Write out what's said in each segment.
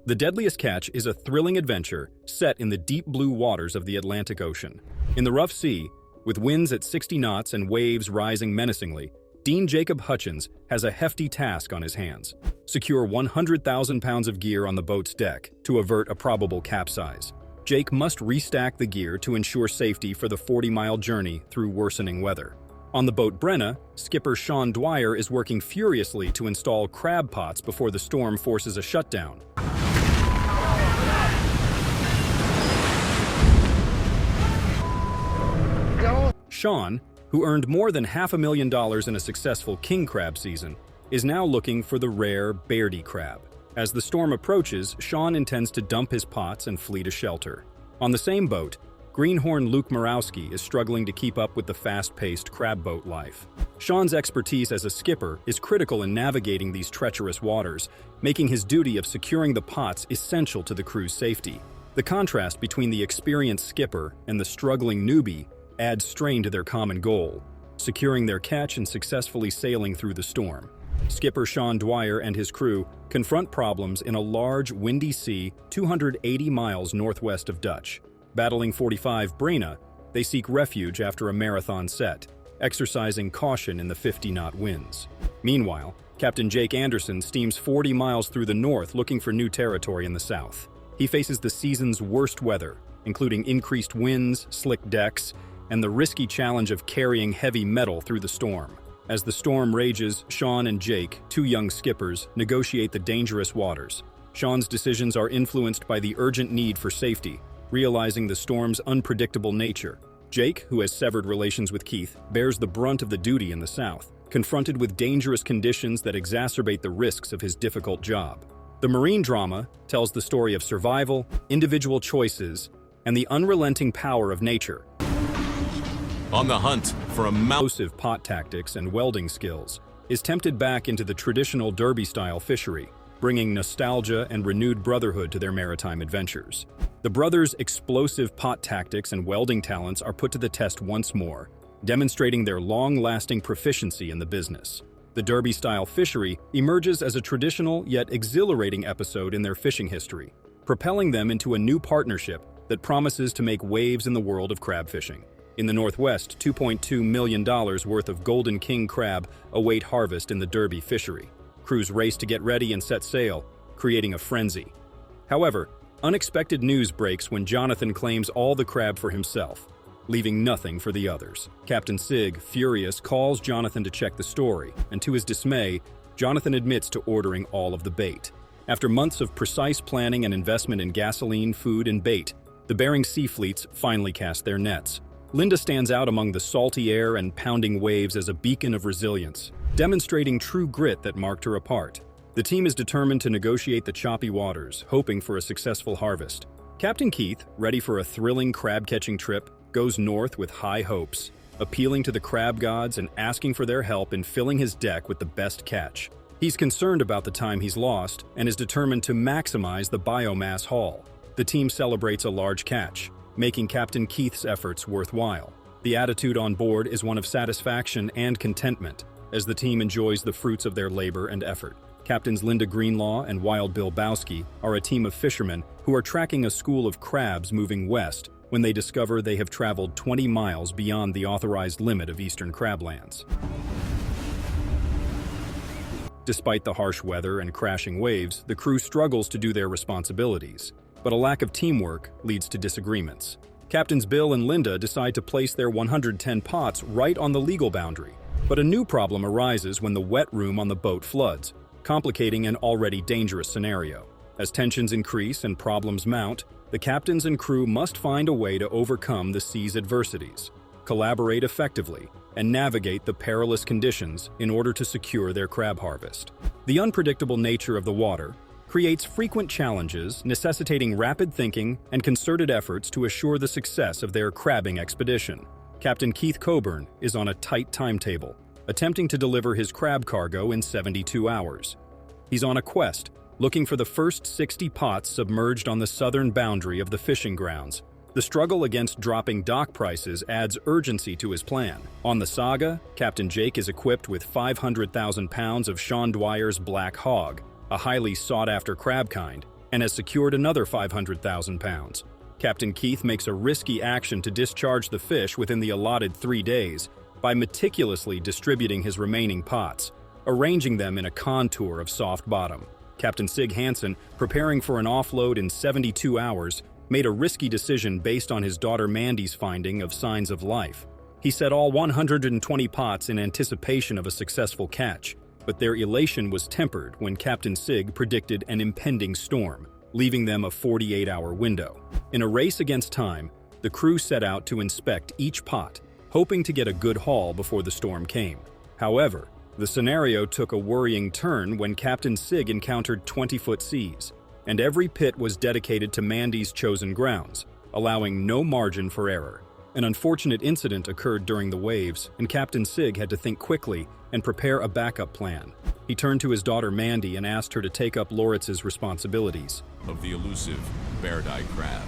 The Deadliest Catch is a thrilling adventure set in the deep blue waters of the Atlantic Ocean. In the rough sea, with winds at 60 knots and waves rising menacingly, Dean Jacob Hutchins has a hefty task on his hands. Secure 100,000 pounds of gear on the boat's deck to avert a probable capsize. Jake must restack the gear to ensure safety for the 40-mile journey through worsening weather. On the boat Brenna, skipper Sean Dwyer is working furiously to install crab pots before the storm forces a shutdown. Sean, who earned more than $500,000 in a successful king crab season, is now looking for the rare Bairdi crab. As the storm approaches, Sean intends to dump his pots and flee to shelter. On the same boat, greenhorn Luke Morawski is struggling to keep up with the fast-paced crab boat life. Sean's expertise as a skipper is critical in navigating these treacherous waters, making his duty of securing the pots essential to the crew's safety. The contrast between the experienced skipper and the struggling newbie adds strain to their common goal, securing their catch and successfully sailing through the storm. Skipper Sean Dwyer and his crew confront problems in a large, windy sea 280 miles northwest of Dutch. Battling 45 Brenna, they seek refuge after a marathon set, exercising caution in the 50-knot winds. Meanwhile, Captain Jake Anderson steams 40 miles through the north looking for new territory in the south. He faces the season's worst weather, including increased winds, slick decks, and the risky challenge of carrying heavy metal through the storm. As the storm rages, Sean and Jake, two young skippers, negotiate the dangerous waters. Sean's decisions are influenced by the urgent need for safety, realizing the storm's unpredictable nature. Jake, who has severed relations with Keith, bears the brunt of the duty in the south, confronted with dangerous conditions that exacerbate the risks of his difficult job. The marine drama tells the story of survival, individual choices, and the unrelenting power of nature. On the hunt for explosive pot tactics and welding skills, is tempted back into the traditional derby-style fishery, bringing nostalgia and renewed brotherhood to their maritime adventures. The brothers' explosive pot tactics and welding talents are put to the test once more, demonstrating their long-lasting proficiency in the business. The derby-style fishery emerges as a traditional yet exhilarating episode in their fishing history, propelling them into a new partnership that promises to make waves in the world of crab fishing. In the Northwest, $2.2 million worth of golden king crab await harvest in the Derby fishery. Crews race to get ready and set sail, creating a frenzy. However, unexpected news breaks when Jonathan claims all the crab for himself, leaving nothing for the others. Captain Sig, furious, calls Jonathan to check the story, and to his dismay, Jonathan admits to ordering all of the bait. After months of precise planning and investment in gasoline, food, and bait, the Bering Sea fleets finally cast their nets. Linda stands out among the salty air and pounding waves as a beacon of resilience, demonstrating true grit that marked her apart. The team is determined to negotiate the choppy waters, hoping for a successful harvest. Captain Keith, ready for a thrilling crab-catching trip, goes north with high hopes, appealing to the crab gods and asking for their help in filling his deck with the best catch. He's concerned about the time he's lost and is determined to maximize the biomass haul. The team celebrates a large catch, making Captain Keith's efforts worthwhile. The attitude on board is one of satisfaction and contentment, as the team enjoys the fruits of their labor and effort. Captains Linda Greenlaw and Wild Bill Bowski are a team of fishermen who are tracking a school of crabs moving west when they discover they have traveled 20 miles beyond the authorized limit of eastern crablands. Despite the harsh weather and crashing waves, the crew struggles to do their responsibilities. But a lack of teamwork leads to disagreements. Captains Bill and Linda decide to place their 110 pots right on the legal boundary. But a new problem arises when the wet room on the boat floods, complicating an already dangerous scenario. As tensions increase and problems mount, the captains and crew must find a way to overcome the sea's adversities, collaborate effectively, and navigate the perilous conditions in order to secure their crab harvest. The unpredictable nature of the water creates frequent challenges necessitating rapid thinking and concerted efforts to assure the success of their crabbing expedition. Captain Keith Coburn is on a tight timetable, attempting to deliver his crab cargo in 72 hours. He's on a quest, looking for the first 60 pots submerged on the southern boundary of the fishing grounds. The struggle against dropping dock prices adds urgency to his plan. On the Saga, Captain Jake is equipped with 500,000 pounds of Sean Dwyer's Black Hog, a highly sought-after crab kind, and has secured another 500,000 pounds. Captain Keith makes a risky action to discharge the fish within the allotted 3 days by meticulously distributing his remaining pots, arranging them in a contour of soft bottom. Captain Sig Hansen, preparing for an offload in 72 hours, made a risky decision based on his daughter Mandy's finding of signs of life. He set all 120 pots in anticipation of a successful catch, but their elation was tempered when Captain Sig predicted an impending storm, leaving them a 48-hour window. In a race against time, the crew set out to inspect each pot, hoping to get a good haul before the storm came. However, the scenario took a worrying turn when Captain Sig encountered 20-foot seas, and every pit was dedicated to Mandy's chosen grounds, allowing no margin for error. An unfortunate incident occurred during the waves, and Captain Sig had to think quickly and prepare a backup plan. He turned to his daughter Mandy and asked her to take up Loritz's responsibilities. Of the elusive bear-dye crab.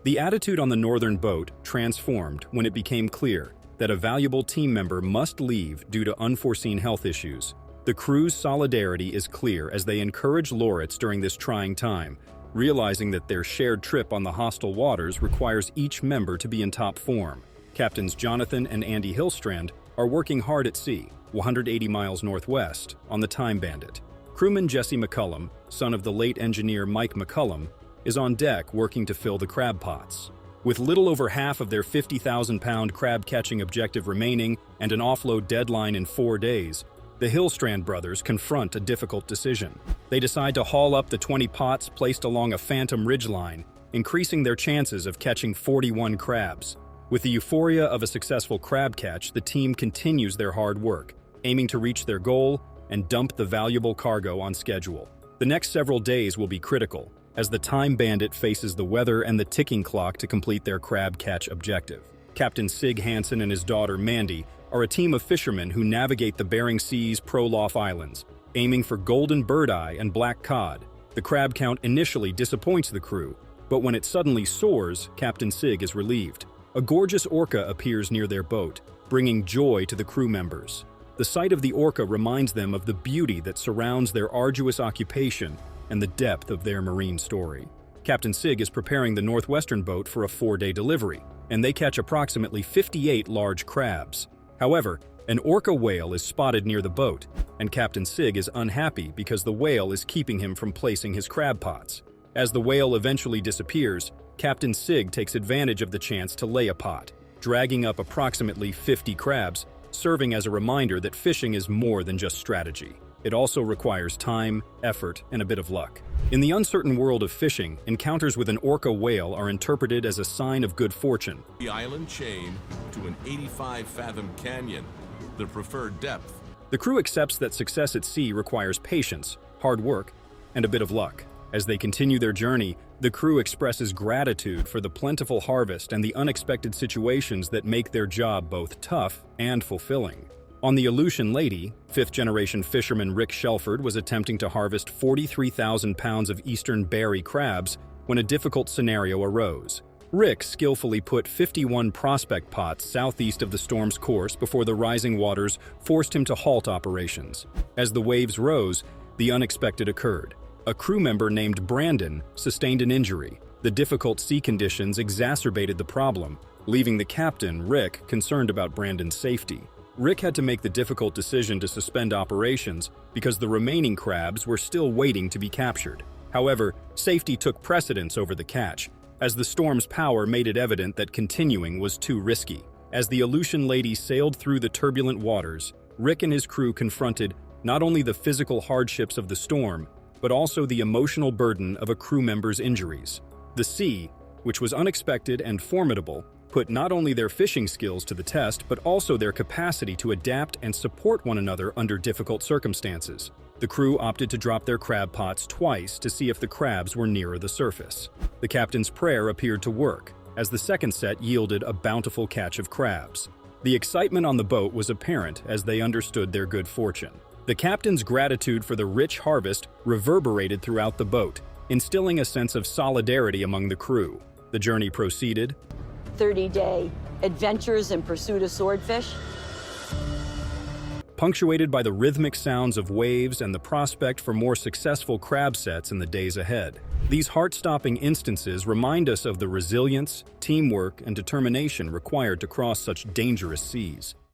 The attitude on the northern boat transformed when it became clear that a valuable team member must leave due to unforeseen health issues. The crew's solidarity is clear as they encourage Loritz during this trying time, realizing that their shared trip on the hostile waters requires each member to be in top form. Captains Jonathan and Andy Hillstrand are working hard at sea, 180 miles northwest, on the Time Bandit. Crewman Jesse McCullum, son of the late engineer Mike McCullum, is on deck working to fill the crab pots. With little over half of their 50,000-pound crab-catching objective remaining and an offload deadline in 4 days, the Hillstrand brothers confront a difficult decision. They decide to haul up the 20 pots placed along a phantom ridgeline, increasing their chances of catching 41 crabs. With the euphoria of a successful crab catch, the team continues their hard work, aiming to reach their goal and dump the valuable cargo on schedule. The next several days will be critical, as the Time Bandit faces the weather and the ticking clock to complete their crab catch objective. Captain Sig Hansen and his daughter Mandy are a team of fishermen who navigate the Bering Sea's Prolof Islands, aiming for golden bird-eye and black cod. The crab count initially disappoints the crew, but when it suddenly soars, Captain Sig is relieved. A gorgeous orca appears near their boat, bringing joy to the crew members. The sight of the orca reminds them of the beauty that surrounds their arduous occupation and the depth of their marine story. Captain Sig is preparing the northwestern boat for a 4-day delivery, and they catch approximately 58 large crabs. However, an orca whale is spotted near the boat, and Captain Sig is unhappy because the whale is keeping him from placing his crab pots. As the whale eventually disappears, Captain Sig takes advantage of the chance to lay a pot, dragging up approximately 50 crabs, serving as a reminder that fishing is more than just strategy. It also requires time, effort, and a bit of luck. In the uncertain world of fishing, encounters with an orca whale are interpreted as a sign of good fortune. The island chain to an 85-fathom canyon, the preferred depth. The crew accepts that success at sea requires patience, hard work, and a bit of luck. As they continue their journey, the crew expresses gratitude for the plentiful harvest and the unexpected situations that make their job both tough and fulfilling. On the Aleutian Lady, fifth-generation fisherman Rick Shelford was attempting to harvest 43,000 pounds of eastern berry crabs when a difficult scenario arose. Rick skillfully put 51 prospect pots southeast of the storm's course before the rising waters forced him to halt operations. As the waves rose, the unexpected occurred. A crew member named Brandon sustained an injury. The difficult sea conditions exacerbated the problem, leaving the captain, Rick, concerned about Brandon's safety. Rick had to make the difficult decision to suspend operations because the remaining crabs were still waiting to be captured. However, safety took precedence over the catch, as the storm's power made it evident that continuing was too risky. As the Aleutian Lady sailed through the turbulent waters, Rick and his crew confronted not only the physical hardships of the storm, but also the emotional burden of a crew member's injuries. The sea, which was unexpected and formidable, put not only their fishing skills to the test, but also their capacity to adapt and support one another under difficult circumstances. The crew opted to drop their crab pots twice to see if the crabs were nearer the surface. The captain's prayer appeared to work, as the second set yielded a bountiful catch of crabs. The excitement on the boat was apparent as they understood their good fortune. The captain's gratitude for the rich harvest reverberated throughout the boat, instilling a sense of solidarity among the crew. The journey proceeded. 30-day adventures in pursuit of swordfish. punctuated by the rhythmic sounds of waves and the prospect for more successful crab sets in the days ahead. These heart-stopping instances remind us of the resilience, teamwork, and determination required to cross such dangerous seas.